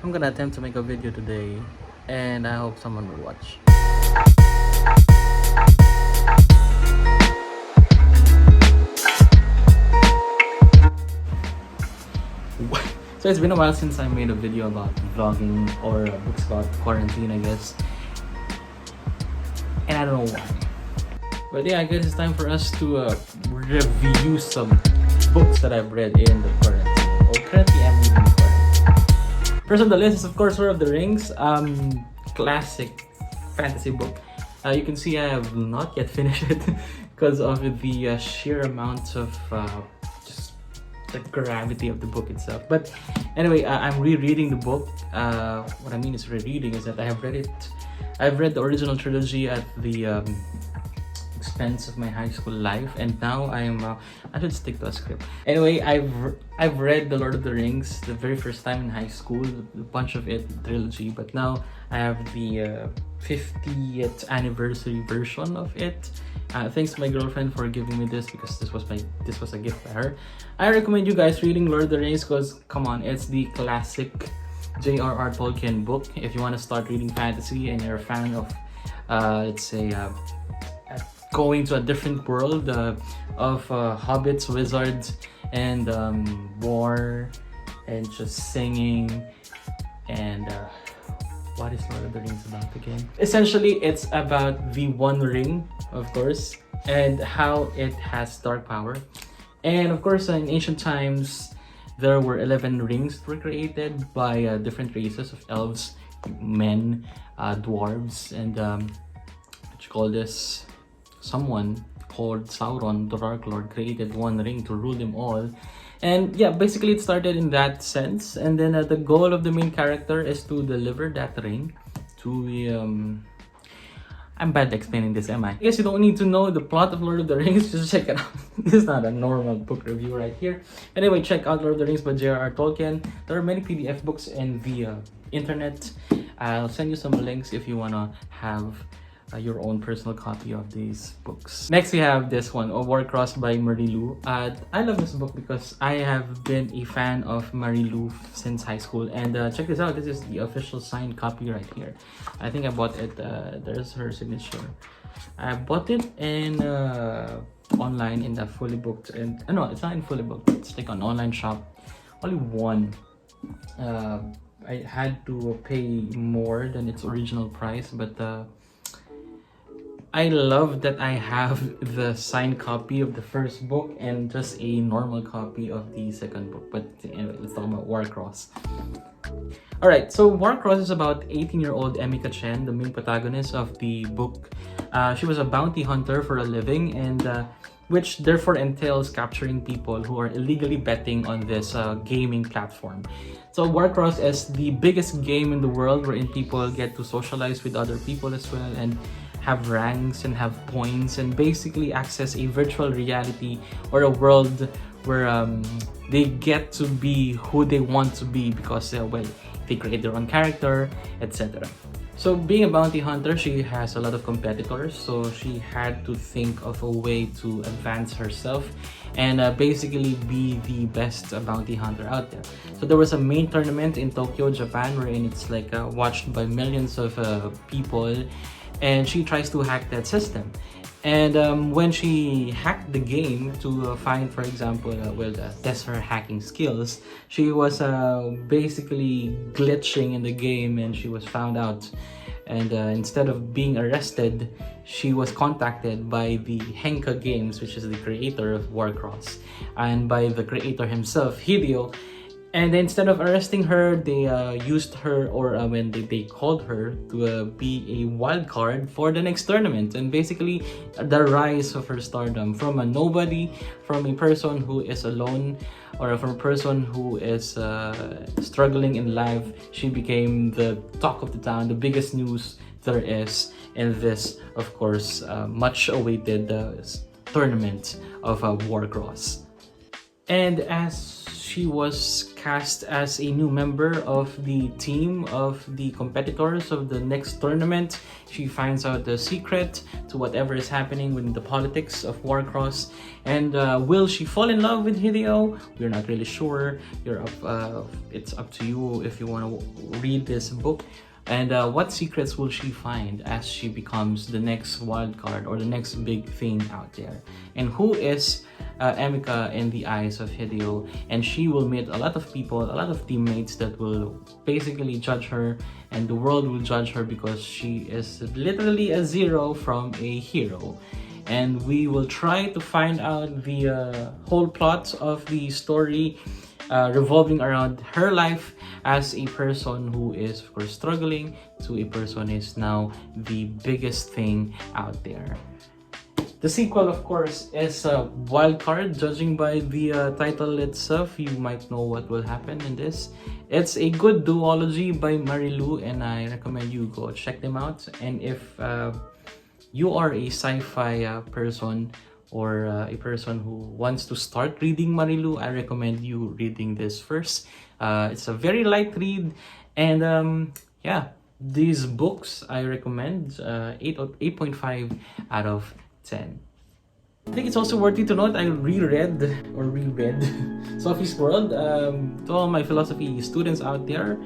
I'm gonna attempt to make a video today, and I hope someone will watch. So it's been a while since I made a video about vlogging or books about quarantine, I guess. And I don't know why. But yeah, I guess it's time for us to review some books that I've read in the quarantine. Or currently I'm reading the quarantine. First on the list is of course Lord of the Rings. Classic fantasy book. You can see I have not yet finished it because of the sheer amount of just the gravity of the book itself. But anyway, I'm rereading the book. What I mean is rereading is that I have read it. I've read the original trilogy at the expense of my high school life, and now I should stick to a script. Anyway, I've read the Lord of the Rings the very first time in high school, a bunch of it, the trilogy, but now I have the 50th anniversary version of it. Thanks to my girlfriend for giving me this, because this was a gift by her. I recommend you guys reading Lord of the Rings because come on, it's the classic J.R.R. Tolkien book. If you want to start reading fantasy and you're a fan of let's say going to a different world of hobbits, wizards, and war, and just singing, and what is Lord of the Rings about again? Essentially, it's about the One Ring, of course, and how it has dark power. And of course, in ancient times, there were 11 rings that were created by different races of elves, men, dwarves, and what you call this? Someone called Sauron, the Dark Lord, created one ring to rule them all. And yeah, basically it started in that sense. And then the goal of the main character is to deliver that ring to the I'm bad at explaining this, am I? I guess you don't need to know the plot of Lord of the Rings, just check it out. This is not a normal book review right here. Anyway, check out Lord of the Rings by J.R.R. Tolkien. There are many PDF books in the internet. I'll send you some links if you wanna have your own personal copy of these books. Next we have this one, Warcross by Marilu. I love this book because I have been a fan of Marilu since high school, and check this out, this is the official signed copy right here. I think I bought it, there's her signature. I bought it in online in the fully booked, and no, it's not in fully booked, it's like an online shop. Only one. I had to pay more than its original price, but I love that I have the signed copy of the first book and just a normal copy of the second book. But anyway, let's talk about Warcross. Alright, so Warcross is about 18-year-old Emika Chen, the main protagonist of the book. She was a bounty hunter for a living, and which therefore entails capturing people who are illegally betting on this gaming platform. So Warcross is the biggest game in the world wherein people get to socialize with other people as well, and have ranks and have points, and basically access a virtual reality or a world where they get to be who they want to be because well, they create their own character, etc. So being a bounty hunter, she has a lot of competitors, so she had to think of a way to advance herself and basically be the best bounty hunter out there. So there was a main tournament in Tokyo, Japan, wherein it's like watched by millions of people, and she tries to hack that system. And when she hacked the game to find, for example, test her hacking skills, she was basically glitching in the game, and she was found out. And instead of being arrested, she was contacted by the Henka Games, which is the creator of Warcross, and by the creator himself, Hideo. And instead of arresting her, they used her, or when they called her to be a wild card for the next tournament. And basically, the rise of her stardom from a nobody, from a person who is alone, or from a person who is struggling in life, she became the talk of the town, the biggest news there is in this, of course, much awaited tournament of Warcross. And as she was cast as a new member of the team of the competitors of the next tournament. She finds out the secret to whatever is happening within the politics of Warcross. And will she fall in love with Hideo? We're not really sure. It's up to you if you want to read this book. And what secrets will she find as she becomes the next wildcard or the next big thing out there? And who is Emika in the eyes of Hideo? And she will meet a lot of people, a lot of teammates that will basically judge her, and the world will judge her because she is literally a zero from a hero. And we will try to find out the whole plot of the story revolving around her life as a person who is, of course, struggling to a person is now the biggest thing out there. The sequel, of course, is Wildcard. Judging by the title itself, you might know what will happen in this. It's a good duology by Marilu, and I recommend you go check them out. And if you are a sci-fi person, or a person who wants to start reading Marilu, I recommend you reading this first. It's a very light read, and yeah, these books I recommend 8.5 out of 10. I think it's also worthy to note I reread Sophie's World. To all my philosophy students out there,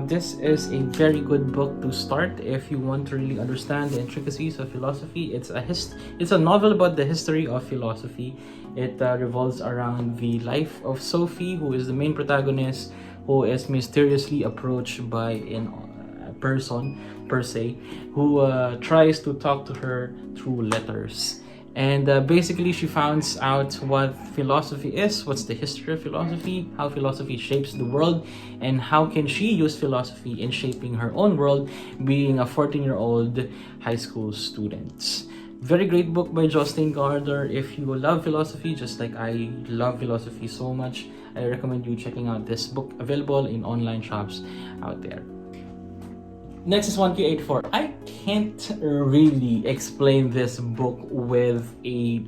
this is a very good book to start if you want to really understand the intricacies of philosophy. It's a novel about the history of philosophy. It revolves around the life of Sophie, who is the main protagonist, who is mysteriously approached by a person per se, who tries to talk to her through letters. And basically she finds out what philosophy is, what's the history of philosophy, how philosophy shapes the world, and how can she use philosophy in shaping her own world, being a 14-year-old high school student. Very great book by Jostein Gaarder. If you love philosophy, just like I love philosophy so much, I recommend you checking out this book, available in online shops out there. Next is 1Q84. I can't really explain this book with a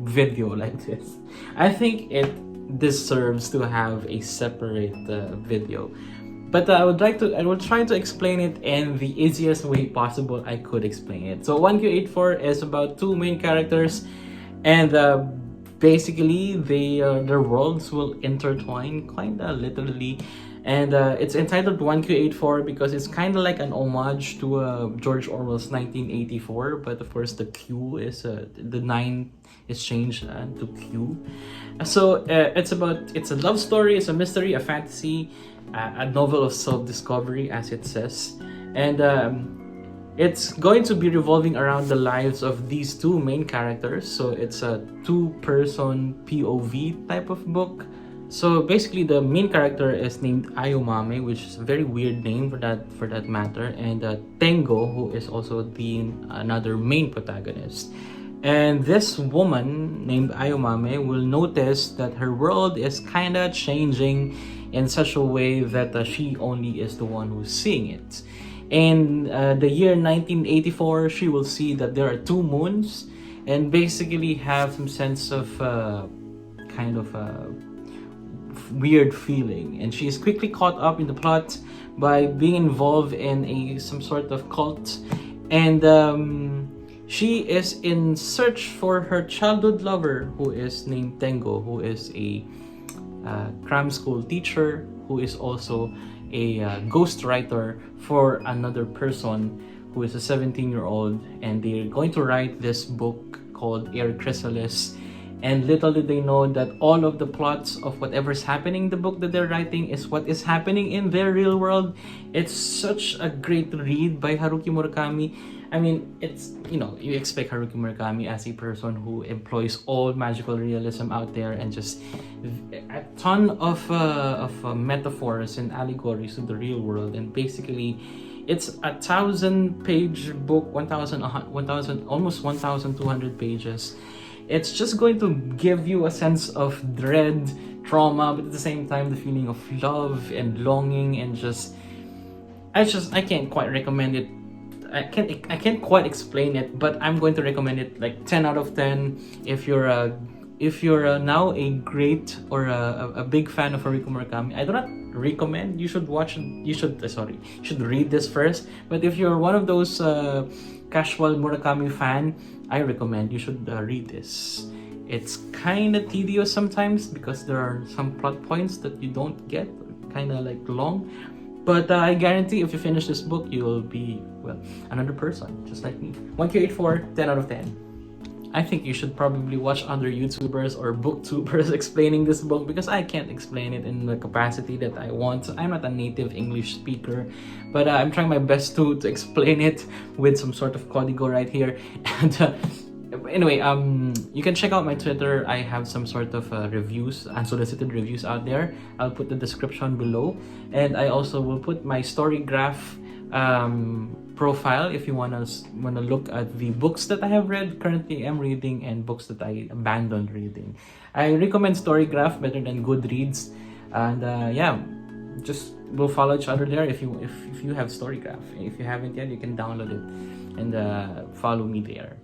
video like this. I think it deserves to have a separate video. But I will try to explain it in the easiest way possible I could explain it. So 1Q84 is about two main characters, and basically their worlds will intertwine kinda literally. And it's entitled 1Q84 because it's kind of like an homage to George Orwell's 1984, but of course the Q is the 9 is changed to Q. So it's a love story, it's a mystery, a fantasy, a novel of self-discovery, as it says, and it's going to be revolving around the lives of these two main characters. So it's a two-person POV type of book. So basically, the main character is named Ayomame, which is a very weird name for that matter, and Tengo, who is also another main protagonist. And this woman named Ayomame will notice that her world is kind of changing in such a way that she only is the one who's seeing it. In the year 1984, she will see that there are two moons, and basically have some sense of kind of weird feeling, and she is quickly caught up in the plot by being involved in some sort of cult, and she is in search for her childhood lover, who is named Tengo, who is a cram school teacher, who is also a ghostwriter for another person who is a 17-year-old, and they're going to write this book called Air Chrysalis. And little did they know that all of the plots of whatever's happening in the book that they're writing is what is happening in their real world. It's such a great read by Haruki Murakami. I mean, it's, you expect Haruki Murakami as a person who employs all magical realism out there, and just a ton of metaphors and allegories to the real world. And basically, it's a 1,000-page book, almost 1,200 pages. It's just going to give you a sense of dread, trauma, but at the same time, the feeling of love and longing, and I can't quite recommend it. I can't quite explain it, but I'm going to recommend it like 10 out of 10 if you're a if you're now a great or a big fan of Haruki Murakami, I do not recommend you should you should read this first. But if you're one of those casual Murakami fan, I recommend you should read this. It's kind of tedious sometimes because there are some plot points that you don't get, kind of like long. But I guarantee if you finish this book, you'll be, well, another person, just like me. 1Q84, 10 out of 10. I think you should probably watch other YouTubers or booktubers explaining this book because I can't explain it in the capacity that I want. I'm not a native English speaker, but I'm trying my best to explain it with some sort of código right here. And anyway, you can check out my Twitter. I have some sort of reviews, unsolicited reviews out there. I'll put the description below, and I also will put my story graph profile if you wanna look at the books that I have read, currently am reading, and books that I abandoned reading. I recommend Storygraph better than Goodreads, and yeah, just we'll follow each other there if you have Storygraph. If you haven't yet, you can download it and follow me there.